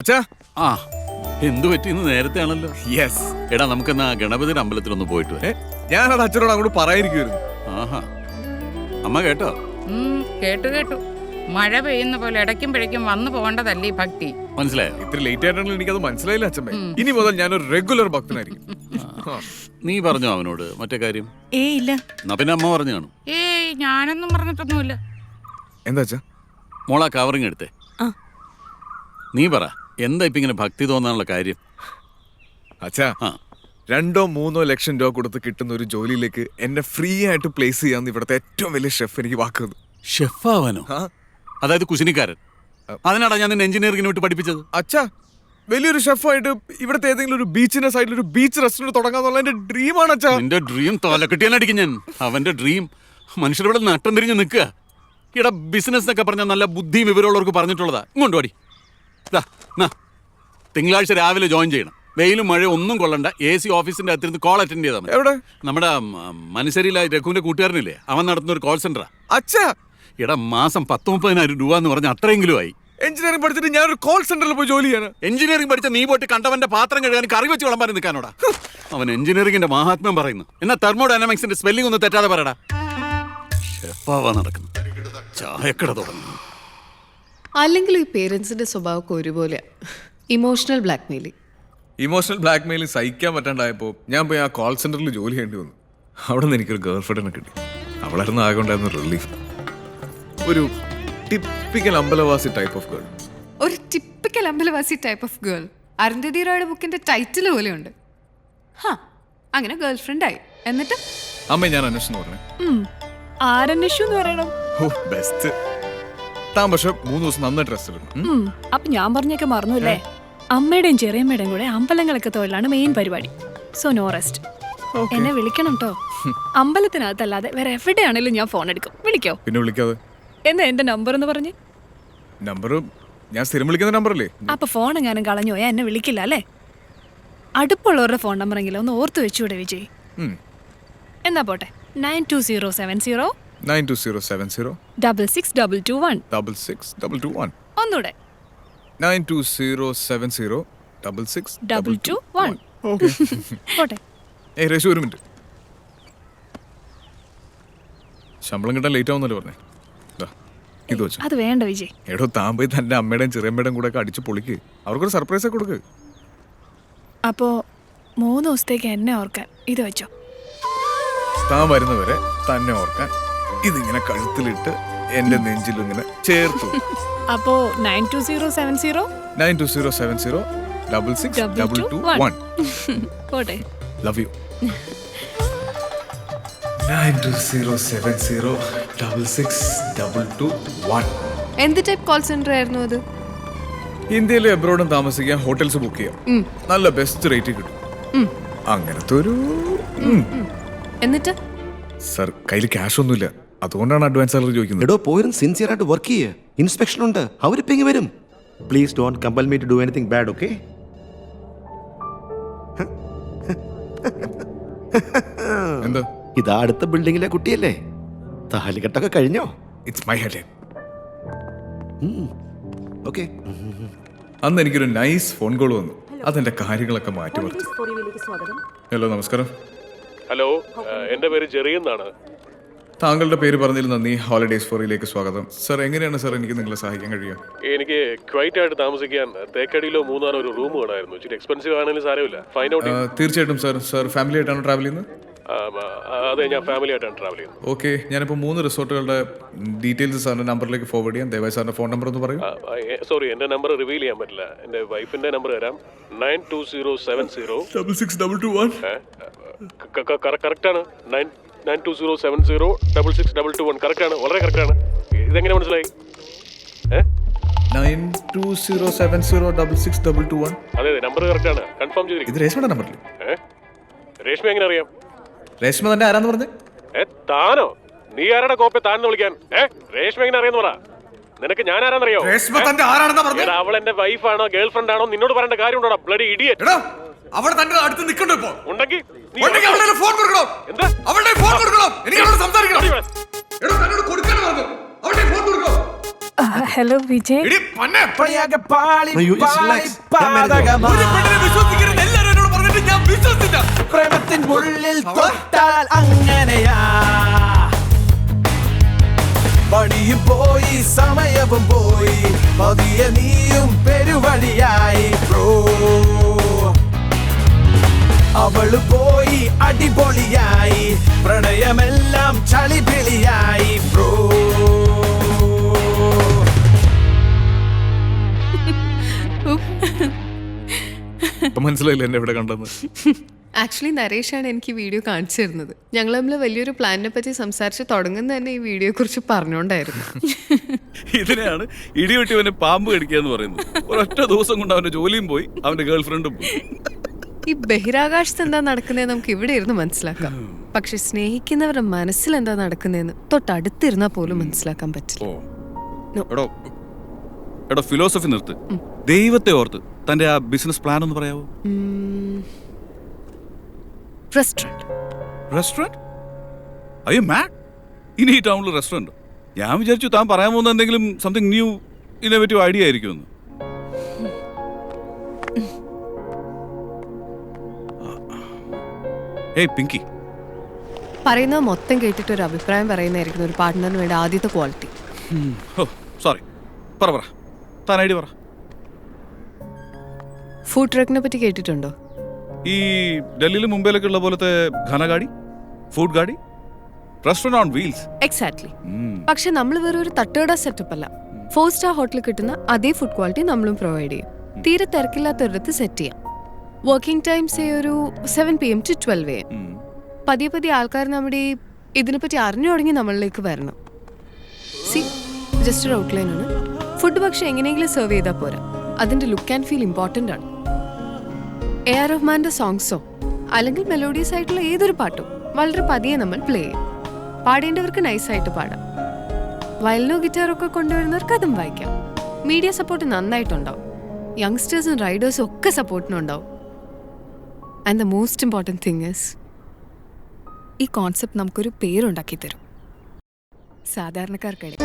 ആ എന്തു പറ്റിന്ന് നേരത്തെ ആണല്ലോ. യെസ്. എടാ നമുക്കെന്നാ ഗണപതിയുടെ അമ്പലത്തിലൊന്ന് പോയിട്ട് വരാം. ഞാനത് അച്ഛനോട് അങ്ങോട്ട് പറയാനിരിക്കുവായിരുന്നു. ആഹാ, അമ്മ കേട്ടോ? കേട്ടു. മഴ പെയ്യുന്ന പോലെ ഇടയ്ക്കും പിഴയ്ക്കും വന്നു പോകേണ്ടതല്ലേ ഈ ഭക്തി. മനസ്സിലായോ? ഇത്ര ലേറ്റ് ആയിട്ടാണെങ്കിൽ എനിക്കത് മനസ്സിലായില്ല അച്ഛമ്മേ. ഇനി മുതൽ ഞാനൊരു റെഗുലർ ഭക്തനായിരിക്കും. നീ പറഞ്ഞോ അവനോട് മറ്റേ കാര്യം? ഇല്ല. എന്നാ പിന്നെ അമ്മ പറഞ്ഞു കാണും. ഞാനൊന്നും പറഞ്ഞിട്ടൊന്നുമില്ല. എന്താ അച്ഛാ? മോളാ കവറിങ് എടുത്തേ. നീ പറ, എന്താ ഇപ്പൊ ഇങ്ങനെ ഭക്തി തോന്നാനുള്ള കാര്യം? അച്ഛാ, 2-3 ലക്ഷം രൂപ കൊടുത്ത് കിട്ടുന്ന ഒരു ജോലിയിലേക്ക് എന്നെ ഫ്രീ ആയിട്ട് പ്ലേസ് ചെയ്യാന്ന് ഇവിടുത്തെ ഏറ്റവും വലിയ ഷെഫ് എനിക്ക് വാക്കുന്നു. ഷെഫാവാനോ? അതായത് കുശിനിക്കാരൻ. അതിനാടാ ഞാൻ നിന്നെ എഞ്ചിനീയറിംഗിന് വിട്ട് പഠിപ്പിച്ചത്. അച്ഛാ, വലിയൊരു ഷെഫായിട്ട് ഇവിടുത്തെ ഏതെങ്കിലും ഒരു ബീച്ചിന്റെ സൈഡിൽ ഒരു ബീച്ച് റെസ്റ്റോറന്റ് തുടങ്ങാന്നുള്ള എന്റെ ഡ്രീമാണ് അച്ഛാ. നിന്റെ ഡ്രീം തോലക്കെട്ടിയാനടിക്കും ഞാൻ. അവന്റെ ഡ്രീം മനുഷ്യരുടെ നട്ടം തിരിഞ്ഞ് നിൽക്കുക. ഇവിടെ ബിസിനസ് എന്നൊക്കെ പറഞ്ഞാൽ നല്ല ബുദ്ധിയും വിവരമുള്ളവർക്ക് പറഞ്ഞിട്ടുള്ളതാ. ഇങ്ങോട്ട് പാടി. തിങ്കളാഴ്ച രാവിലെ ജോയിൻ ചെയ്യണം. വെയിലും മഴ ഒന്നും കൊള്ളണ്ട. AC ഓഫീസിന്റെ അകത്തിരുന്ന് കോൾ അറ്റൻഡ് ചെയ്താൽ മതി. എവിടെ? നമ്മുടെ മനശ്ശേരിയിലെ രഘുവിന്റെ കൂട്ടുകാരനില്ലേ, അവൻ നടത്തുന്ന ഒരു കോൾ സെന്ററാ. അച്ഛാ, ഇടാ മാസം 10-30,000 രൂപ എന്ന് പറഞ്ഞാൽ അത്രയെങ്കിലും ആയി. എഞ്ചിനീയറിംഗ് പഠിച്ചിട്ട് ഞാനൊരു കോൾ സെന്ററിൽ പോയി ജോലി ചെയ്യാണ്. എഞ്ചിനീയറിംഗ് പഠിച്ച നീ പോയിട്ട് കണ്ടവന്റെ പാത്രം കഴുകാൻ കറി വെച്ച് വിളമ്പാൻ നിൽക്കാനോടാ. അവൻ എഞ്ചിനീയറിംഗിന്റെ മഹാത്മ്യം പറയുന്നു. എന്നാ തെർമോഡൈനാമിക്സിന്റെ സ്പെല്ലിംഗ് ഒന്ന് തെറ്റാതെ പറയടാ. ഷെഫാവാ നടക്കുന്നു. ചായക്കട തുടങ്ങുന്നു. അല്ലെങ്കിൽ ഈ പേരൻസിന്റെ സ്വഭാവമൊക്കെ ഒരുപോലെ. Emotional blackmailing. ഇമോഷണൽ ബ്ലാക്ക്മെയിലിംഗ് സഹിക്കാൻ പറ്റാണ്ടായപ്പോൾ ഞാൻ പോയി ആ കോൾ സെന്ററിൽ ജോലി ചെയ്യേണ്ടി വന്നു. അവിടെ നിന്ന് എനിക്കൊരു ഗേൾ ഫ്രണ്ടിനെ കിട്ടി. അവളായിരുന്നു ആകെ ഉണ്ടായിരുന്ന റിലീഫ്. ഒരു ടിപ്പിക്കൽ അമ്പലവാസി ടൈപ്പ് ഓഫ് ഗേൾ. ഒരു ടിപ്പിക്കൽ അമ്പലവാസി ടൈപ്പ് ഓഫ് ഗേൾ. അരുന്ധതി റോയുടെ ബുക്കിന്റെ ടൈറ്റിൽ പോലെയുണ്ട്. അങ്ങനെ ഗേൾ ഫ്രണ്ട് ആയി. എന്നിട്ട് അമ്മ ഞാൻ അന്വേഷണം പറഞ്ഞേ. ആരന്വേഷിച്ചു എന്ന് പറയണം. ബെസ്റ്റ്. താൻ പക്ഷെ 3 ദിവസം നന്നായിട്ട് റെസ്റ്റ് എടുക്കും. അപ്പൊ ഞാൻ പറഞ്ഞൊക്കെ മറന്നുല്ലേ? അമ്മയുടെയും ചെറിയമ്മയുടെയും കൂടെ അമ്പലങ്ങളൊക്കെ തൊഴിലാണ് മെയിൻ പരിപാടി. So no rest. എന്നെ വിളിക്കണം കേട്ടോ. അമ്പലത്തിനകത്തല്ലാതെ വേറെ എവിടെയാണെങ്കിലും ഞാൻ ഫോൺ എടുക്കും. വിളിക്കോ? പിന്നെ വിളിക്കാതെ. എന്താ എന്റെ നമ്പർ എന്ന് പറഞ്ഞ്? നമ്പർ ഞാൻ സ്ഥിരം വിളിക്കുന്ന നമ്പറല്ലേ? അപ്പൊ ഫോൺ എങ്ങാനും കളഞ്ഞു പോയാ എന്നെ വിളിക്കില്ല അല്ലേ? അടുപ്പുള്ളവരുടെ ഫോൺ നമ്പറെങ്കിലും ഒന്ന് ഓർത്ത് വെച്ചുകൂടെ വിജയ്? എന്നാ പോട്ടെ. 92070 92070 662221. 662221. ഒന്നൂടെ. 92070 662221. ഓക്കെ. പോട്ടെ. രേഷു, ഒരു മിനിറ്റ്. ശമ്പളം കിട്ടാൻ ലേറ്റ് ആവുന്നല്ലോ പറഞ്ഞേ. ഇത് വെച്ചു. അത് വേണ്ട വിജയ്. എടോ, താൻ പോയി തന്റെ അമ്മയുടെയും ചെറിയമ്മയുടെയും കൂടെ ഒക്കെ അടിച്ച് പൊളിക്ക്. അവർക്കൊരു സർപ്രൈസ് ഒക്കെ കൊടുക്ക്. അപ്പോ 3 ദിവസത്തേക്ക് എന്നെ ഓർക്കാൻ ഇത് വെച്ചോ. താൻ വരുന്നവരെ തന്നെ ഓർക്കാൻ ഇതിങ്ങനെ കഴുത്തിലിട്ട് എന്റെ നെഞ്ചിൽ ഇങ്ങനെ ചേർത്തു. അപ്പോ 92070 92070 662221. പോട്ടെ. Love you. 92070 662221. എന്ത് ടൈപ്പ് കോൾ സെന്റർ ആയിരുന്നു അത്? ഇന്ത്യയിലെ എബ്രോഡും താമസിക്കാൻ ഹോട്ടൽസ് ബുക്ക് ചെയ്യാം. നല്ല ബെസ്റ്റ് റേറ്റ് കിട്ടും. അങ്ങനത്തെ ഒരു എന്നിട്ട് സർ, കയ്യിൽ ക്യാഷ് ഒന്നുമില്ല. അതുകൊണ്ടാണ് അഡ്വാൻസ് സാലറി ചോദിക്കുന്നത്. എടോ, പോരും സിൻസിയർ ആയിട്ട് വർക്ക് ചെയ്യേ. ഇൻസ്പെക്ഷൻ ഉണ്ട്, അവരിപ്പോ ഇങ്ങ് വരും. Please don't compel me to do anything bad, okay? എന്താ? ഇതാ അടുത്ത ബിൽഡിങ്ങിലെ കുട്ടിയല്ലേ? താലികെട്ടൊക്കെ കഴിഞ്ഞോ? It's my head. ഓക്കെ. അന്ന് എനിക്കൊരു നൈസ് ഫോൺ കോൾ വന്നു. അതെന്റെ കാര്യങ്ങളൊക്കെ മാറ്റി മറിച്ചു. ഹലോ, നമസ്കാരം. ഹലോ, എൻ്റെ പേര് ജെറി എന്നാണ്. താങ്കളുടെ പേര് പറഞ്ഞതിൽ നന്ദി. ഹോളിഡേസ് ഫോറിലേക്ക് സ്വാഗതം. സർ, എങ്ങനെയാണ് സർ എനിക്ക് നിങ്ങളെ സഹായിക്കാൻ കഴിയുക? എനിക്ക് ക്വൈറ്റ് ആയിട്ട് താമസിക്കാൻ തേക്കടിയിലോ മൂന്നാറോ ഒരു റൂം വേണമായിരുന്നു. ഇച്ചിരി എക്സ്പെൻസീവ് ആണെങ്കിലും സാരമില്ല. Find out. തീർച്ചയായിട്ടും സർ. സർ ഫാമിലി ആയിട്ടാണ് ട്രാവൽ ചെയ്യുന്നത്? അതെ, ഞാൻ ഫാമിലി ആയിട്ടാണ് ട്രാവൽ ചെയ്യുന്നത്. ഓക്കെ, ഞാനിപ്പോൾ 3 റിസോർട്ടുകളുടെ ഡീറ്റെയിൽസ് സാറിന്റെ നമ്പറിലേക്ക് ഫോർവേഡ് ചെയ്യാം. ദയവായി സാറിന്റെ ഫോൺ നമ്പർ ഒന്ന് പറയൂ. സോറി, എൻ്റെ നമ്പർ റിവീൽ ചെയ്യാൻ പറ്റില്ല. എൻ്റെ വൈഫിൻ്റെ നമ്പർ തരാം. 92070 662221. കറക്റ്റാണ്. 92070 662221 കറക്റ്റാണ്. വളരെ കറക്റ്റാണ്. ഇതെങ്ങനെ മനസ്സിലായി? 92070 662221. അതെ, നമ്പർ കറക്റ്റാണ്. കൺഫേം ചെയ്തിരിക്കും. ഇത് രേഷ്മയുടെ നമ്പറിൽ. രേഷ്മ എങ്ങനെ അറിയാം? രേഷ്മ തന്നെ ആരാന്ന് പറഞ്ഞേ? താനോ? നീ ആരുടെ കോപ്പി താനെന്ന് വിളിക്കാൻ? രേഷ്മ എങ്ങനെ അറിയാന്ന് പറ. നിനക്ക് ഞാൻ ആരാന്നറിയോ? അവൾ എന്റെ വൈഫാണോ ഗേൾ ഫ്രണ്ട് ആണോ നിന്നോട് പറയേണ്ട കാര്യമുണ്ടോ? Bloody idiot. അവൾ തന്റെ അടുത്ത് നിൽക്കണ്ടോ ഇപ്പോ? ഉണ്ടെങ്കിൽ ഫോൺ കൊടുക്കണം. എന്താ? അവളുടെ ഫോൺ കൊടുക്കണം. എനിക്ക് അവളോട് സംസാരിക്കണം. Hello Vijay. No, you just relax. ഞാൻ manage ചെയ്യാം. പ്രേമത്തിൻ ഉള്ളിൽ തൊട്ടാൽ അങ്ങനെയാ വഴിയും പോയി സമയവും പോയി പതിയെ നീയും പെരുവഴിയായി ബ്രോ അവള് പോയി അടിപൊളിയായി പ്രണയമെല്ലാം ചളിപിളിയായി ബ്രോ ഇപ്പൊ മനസ്സിലായില്ല എന്നെ എവിടെ കണ്ടെന്ന്. ആക്ച്വലി നരേഷാണ് എനിക്ക് വീഡിയോ കാണിച്ചു തരുന്നത്. ഞങ്ങൾ തമ്മിൽ വലിയൊരു പ്ലാനിനെ പറ്റി സംസാരിച്ച് തുടങ്ങുന്ന തന്നെ ഈ വീഡിയോയെ കുറിച്ച് പറഞ്ഞുകൊണ്ടായിരുന്നു. ഇതിനെയാണ് ഇടിവെട്ടിവനെ പാമ്പ് കടിക്കുക എന്ന് പറയുന്നത്. ഒരൊറ്റ ദിവസം കൊണ്ട് അവന്റെ ജോലിയും പോയി, അവന്റെ ഗേൾ ഫ്രണ്ടും പോയി. ഈ ബഹിരാകാശത്ത് എന്താ നടക്കുന്നതെന്ന് നമുക്ക് ഇവിടെ ഇരുന്ന് മനസ്സിലാക്കാം. പക്ഷെ സ്നേഹിക്കുന്നവരുടെ മനസ്സിൽ എന്താ നടക്കുന്നതെന്ന് തൊട്ടടുത്തിരുന്നാൽ പോലും മനസ്സിലാക്കാൻ പറ്റില്ല. എടോ ഫിലോസഫി നിർത്ത്. ദൈവത്തെ ഓർത്ത് തന്റെ ആ ബിസിനസ് പ്ലാൻ ഒന്ന് പറയാവോ? റെസ്റ്റോറന്റ്? അയ്യോ മാഡ്, ഇനി ഈ ടൗണിൽ റെസ്റ്റോറന്റ്? ഞാൻ വിചാരിച്ചു താൻ പറയാൻ പോകുന്ന എന്തെങ്കിലും സംതിങ് ന്യൂ ഇന്നോവേറ്റീവ് ഐഡിയ ആയിരിക്കുമെന്ന്. ഏയ് പിങ്കി, പറയുന്നത് മൊത്തം കേട്ടിട്ട് ഒരു അഭിപ്രായം പറയുന്നതായിരിക്കും ഒരു പാർട്ട്ണറിന് വേണ്ട ആദ്യത്തെ ക്വാളിറ്റി. ഓ സോറി, പറ താൻ ഐഡിയ പറ. ഫുഡ് ട്രക്കിനെ പറ്റി കേട്ടിട്ടുണ്ടോ? ഈ ഡൽഹിയിലും മുംബൈയിലൊക്കെ ഉള്ള പോലത്തെ ഘനഗാടി, ഫുഡ് ഗാഡി, റെസ്റ്റോറന്റ് ഓൺ വീൽസ്. എക്സാക്ട്ലി. പക്ഷെ നമ്മൾ വേറെ ഒരു തട്ടുകട സെറ്റപ്പ് അല്ല. 4 സ്റ്റാർ ഹോട്ടലിൽ കിട്ടുന്ന അതേ ഫുഡ് ക്വാളിറ്റി നമ്മളും പ്രൊവൈഡ് ചെയ്യും. തീരെ തിരക്കില്ലാത്തൊരിടത്ത് സെറ്റ് ചെയ്യാം. വർക്കിംഗ് ടൈംസ് ഒരു 7 PM to 12 AM. പതിയെ പതിയെ ആൾക്കാർ നമ്മുടെ ഇതിനെപ്പറ്റി അറിഞ്ഞു തുടങ്ങി നമ്മളിലേക്ക് വരണം. സി ജസ്റ്റ് ഒരു ഔട്ട്ലൈൻ ആണ്. ഫുഡ് പക്ഷെ എങ്ങനെയെങ്കിലും സെർവ് ചെയ്താൽ പോരാ, അതിന്റെ ലുക്ക് ആൻഡ് ഫീൽ ഇമ്പോർട്ടൻ്റ് ആണ്. AR റഹ്മാന്റെ സോങ്സോ അല്ലെങ്കിൽ മെലോഡിയസ് ആയിട്ടുള്ള ഏതൊരു പാട്ടോ വളരെ പതിയെ നമ്മൾ പ്ലേ ചെയ്യും. പാടേണ്ടവർക്ക് നൈസായിട്ട് പാടാം. വയലിനോ ഗിറ്റാറോ ഒക്കെ കൊണ്ടുവരുന്നവർക്ക് അതും വായിക്കാം. Media support നന്നായിട്ടുണ്ടാവും. യങ്സ്റ്റേഴ്സും റൈഡേഴ്സും ഒക്കെ സപ്പോർട്ടിനുണ്ടാവും. And the most important thing is ഈ കോൺസെപ്റ്റ് നമുക്കൊരു പേരുണ്ടാക്കി തരും സാധാരണക്കാർക്കിടയിൽ.